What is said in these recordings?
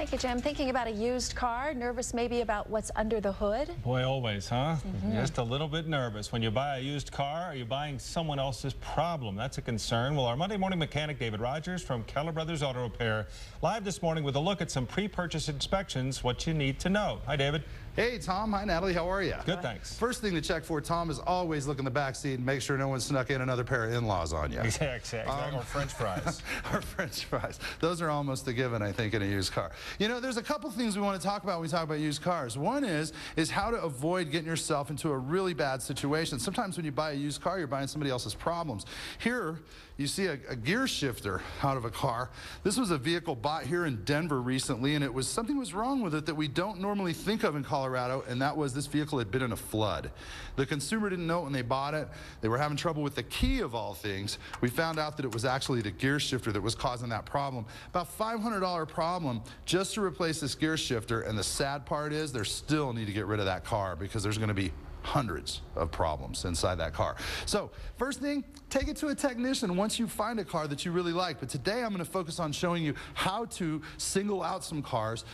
Thank you, Jim. Thinking about a used car, nervous maybe about what's under the hood? Boy, always, huh? Just a little bit nervous. When you buy a used car, are you buying someone else's problem? That's a concern. Well, our Monday morning mechanic, David Rogers from Keller Brothers Auto Repair, live this morning with a look at some pre-purchase inspections, what you need to know. Hi, David. Hey, Tom. Hi, Natalie. How are you? Good, thanks. First thing to check for, Tom, is always look in the back seat and make sure no one snuck in another pair of in-laws on you. Exactly. Or French fries. Or French fries. Those are almost a given, I think, in a used car. You know, there's a couple things we want to talk about when we talk about used cars. One is how to avoid getting yourself into a really bad situation. Sometimes when you buy a used car, you're buying somebody else's problems. Here, you see a gear shifter out of a car. This was a vehicle bought here in Denver recently, and something was wrong with it that we don't normally think of in Colorado, and that was this vehicle had been in a flood. The consumer didn't know it when they bought it. They were having trouble with the key of all things. We found out that it was actually the gear shifter that was causing that problem. About $500 problem just to replace this gear shifter, and the sad part is they still need to get rid of that car because there's going to be hundreds of problems inside that car. So first thing, take it to a technician once you find a car that you really like. But today I'm going to focus on showing you how to single out some cars,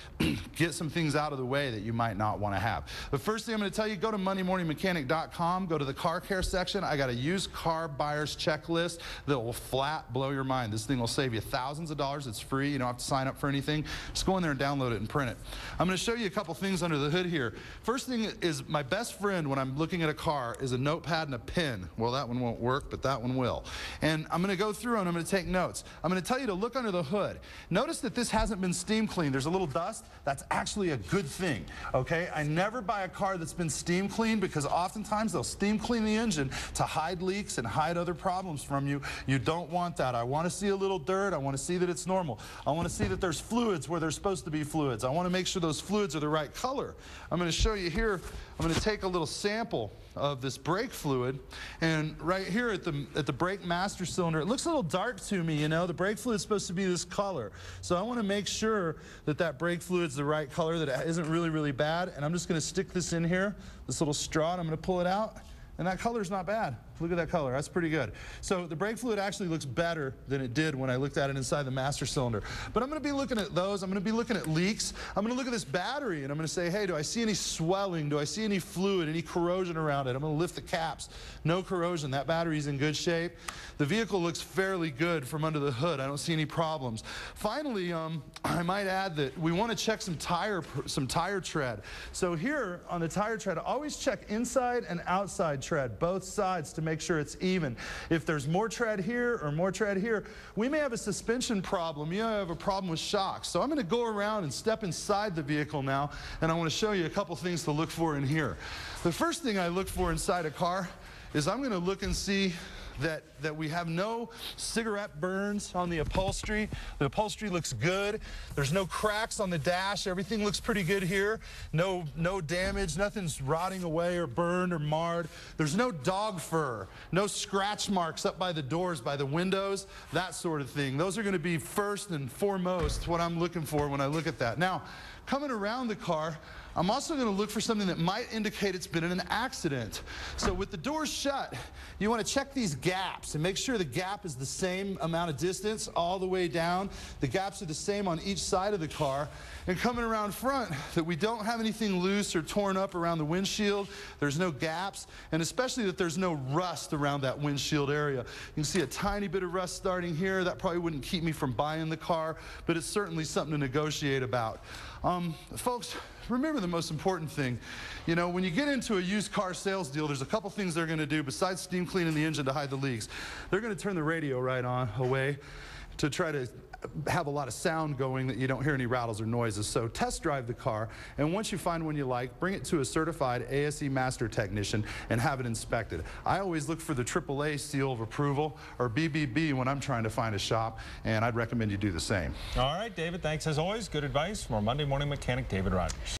get some things out of the way that you might not want to have. The first thing I'm going to tell you, go to MondayMorningMechanic.com, go to the car care section. I got a used car buyer's checklist that will flat blow your mind. This thing will save you thousands of dollars. It's free. You don't have to sign up for anything. Just go in there and download it and print it. I'm going to show you a couple things under the hood here. First thing is my best friend when I'm looking at a car is a notepad and a pen. Well, that one won't work, but that one will. And I'm going to go through and I'm going to take notes. I'm going to tell you to look under the hood. Notice that this hasn't been steam cleaned. There's a little dust. That's actually a good thing, okay? I never buy a car that's been steam cleaned because oftentimes they'll steam clean the engine to hide leaks and hide other problems from you. You don't want that. I want to see a little dirt. I want to see that it's normal. I want to see that there's fluids where there's supposed to be fluids. I want to make sure those fluids are the right color. I'm going to show you here. I'm going to take a little sample of this brake fluid, and right here at the brake master cylinder, it looks a little dark to me, you know. The brake fluid is supposed to be this color. So I want to make sure that that brake fluid's the right color, that it isn't really, really bad. And I'm just going to stick this in here, this little straw, and I'm going to pull it out. And that color's not bad. Look at that color. That's pretty good. So the brake fluid actually looks better than it did when I looked at it inside the master cylinder. But I'm going to be looking at those. I'm going to be looking at leaks. I'm going to look at this battery, and I'm going to say, hey, do I see any swelling? Do I see any fluid, any corrosion around it? I'm going to lift the caps. No corrosion. That battery's in good shape. The vehicle looks fairly good from under the hood. I don't see any problems. Finally, I might add that we want to check some tire tread. So here on the tire tread, always check inside and outside tread, both sides, to make sure it's even. If there's more tread here or more tread here, we may have a suspension problem. You may have a problem with shocks. So I'm going to go around and step inside the vehicle now, and I want to show you a couple things to look for in here. The first thing I look for inside a car is I'm going to look and see that we have no cigarette burns on the upholstery. The upholstery looks good. There's no cracks on the dash. Everything looks pretty good here. No damage. Nothing's rotting away or burned or marred. There's no dog fur. No scratch marks up by the doors, by the windows, that sort of thing. Those are going to be first and foremost what I'm looking for when I look at that. Now, coming around the car, I'm also going to look for something that might indicate it's been in an accident. So with the doors shut, you want to check these gaps and make sure the gap is the same amount of distance all the way down. The gaps are the same on each side of the car. And coming around front, that we don't have anything loose or torn up around the windshield. There's no gaps, and especially that there's no rust around that windshield area. You can see a tiny bit of rust starting here. That probably wouldn't keep me from buying the car, but it's certainly something to negotiate about. Folks, remember the most important thing. You know, when you get into a used car sales deal, there's a couple things they're going to do besides steam cleaning the engine to hide the leaks. They're going to turn the radio right on away to try to have a lot of sound going that you don't hear any rattles or noises. So test drive the car, and once you find one you like, bring it to a certified ASE master technician and have it inspected. I always look for the AAA seal of approval or BBB when I'm trying to find a shop, and I'd recommend you do the same. All right, David, thanks as always. Good advice from our Monday morning mechanic, David Rogers.